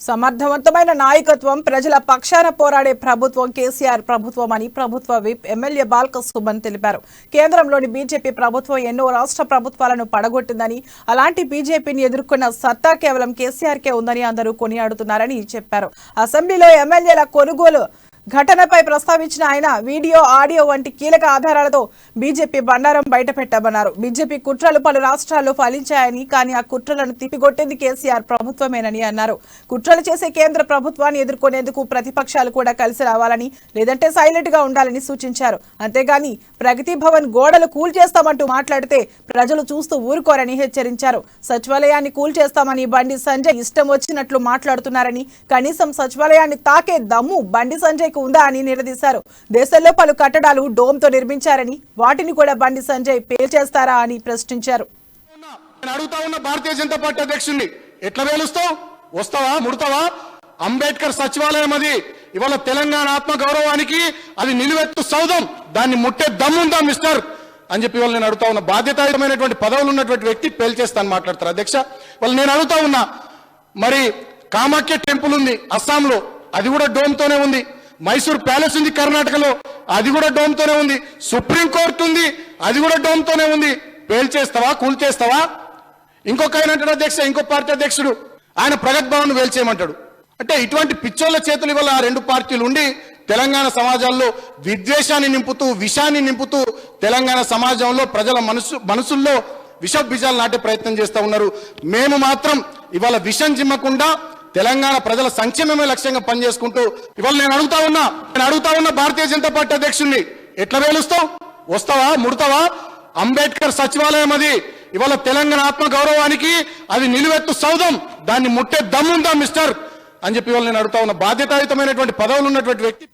సమర్థవంతమైన నాయకత్వం, ప్రజల పక్షాన పోరాడే ప్రభుత్వం కేసీఆర్ ప్రభుత్వం అని ప్రభుత్వ విప్ ఎమ్మెల్యే బాల్క సుమన్ తెలిపారు. కేంద్రంలోని బీజేపీ ప్రభుత్వం ఎన్నో రాష్ట్ర ప్రభుత్వాలను పడగొట్టిందని, అలాంటి బీజేపీని ఎదుర్కొన్న సత్తా కేవలం కేసీఆర్కే ఉందని అందరూ కొనియాడుతున్నారని చెప్పారు. అసెంబ్లీలో ఎమ్మెల్యేల కొనుగోలు ఘటనపై ప్రస్తావించిన ఆయన వీడియో, ఆడియో వంటి కీలక ఆధారాలతో బీజేపీ బండారం బయటపెట్టామన్నారు. బీజేపీ కుట్రలు పలు రాష్ట్రాల్లో ఫలించాయని, కానీ ఆ కుట్రలను తిప్పికొట్టింది కేసీఆర్ ప్రభుత్వమేనని అన్నారు. కుట్రలు చేసే కేంద్ర ప్రభుత్వాన్ని ఎదుర్కొనేందుకు ప్రతిపక్షాలు కూడా కలిసి రావాలని, లేదంటే సైలెంట్ గా ఉండాలని సూచించారు. అంతేగాని ప్రగతి భవన్ గోడలు కూల్చేస్తామంటూ మాట్లాడితే ప్రజలు చూస్తూ ఊరుకోరని హెచ్చరించారు. సచివాలయాన్ని కూల్చేస్తామని బండి సంజయ్ ఇష్టం వచ్చినట్లు మాట్లాడుతున్నారని, కనీసం సచివాలయాన్ని తాకే దమ్ము బండి సంజయ్ ఉందా అని నిలదీశారు. దేశంలో పలు కట్టడాలు డోమ్ తో నిర్మించారని, వాటిని కూడా బండి సంజయ్ పేల్చేస్తారా అని ప్రశ్నించారు. అడుగుతా ఉన్న భారతీయ జనతా పార్టీ అధ్యక్షుడిని, ఎట్లా వేలుస్తావు? వస్తావా? ముడతావా? అంబేద్కర్ సచివాలయం అది ఇవాళ తెలంగాణ ఆత్మ గౌరవానికి అది నిలువెత్తు సౌధం, దాన్ని ముట్టే దమ్ముందా మిస్టర్ అని చెప్పి వాళ్ళు నేను అడుగుతా ఉన్నా. బాధ్యతాయుతమైనటువంటి పదవులు ఉన్నటువంటి వ్యక్తి పేల్చేస్తాను మాట్లాడతారు అధ్యక్ష. వాళ్ళు నేను అడుగుతా ఉన్నా, మరి కామాఖ్య టెంపుల్ ఉంది అస్సాంలో, అది కూడా డోమ్ తోనే ఉంది. మైసూర్ ప్యాలెస్ ఉంది కర్ణాటకలో, అది కూడా డోమ్ తోనే ఉంది. సుప్రీం కోర్టు ఉంది, అది కూడా డోమ్ తోనే ఉంది. పేల్చేస్తావా? కూల్చేస్తావా? ఇంకొక ఆయన అంటాడు అధ్యక్ష, ఇంకో పార్టీ అధ్యక్షుడు, ఆయన ప్రగతి భవన్ వేల్చేయమంటాడు. అంటే ఇటువంటి పిచ్చోళ్ల చేతులు వల్ల ఆ రెండు పార్టీలు ఉండి తెలంగాణ సమాజంలో విద్వేషాన్ని నింపుతూ, విషాన్ని నింపుతూ తెలంగాణ సమాజంలో ప్రజల మనసుల్లో విష బీజాలు నాటే ప్రయత్నం చేస్తూ ఉన్నారు. మేము మాత్రం ఇవాళ విషం జిమ్మకుండా తెలంగాణ ప్రజల సంక్షేమమే లక్ష్యంగా పనిచేసుకుంటూ ఇవాళ నేను అడుగుతా ఉన్నా భారతీయ జనతా పార్టీ అధ్యక్షుడిని, ఎట్లా వేలుస్తావు? వస్తావా? ముడతావా? అంబేద్కర్ సచివాలయం అది ఇవాళ తెలంగాణ ఆత్మ గౌరవానికి అది నిలువెత్తు సౌధం, దాన్ని ముట్టే దమ్ముందా మిస్టర్ అని చెప్పి వాళ్ళు నేను అడుగుతా ఉన్నా. బాధ్యతాయుతమైనటువంటి పదవులు ఉన్నటువంటి వ్యక్తి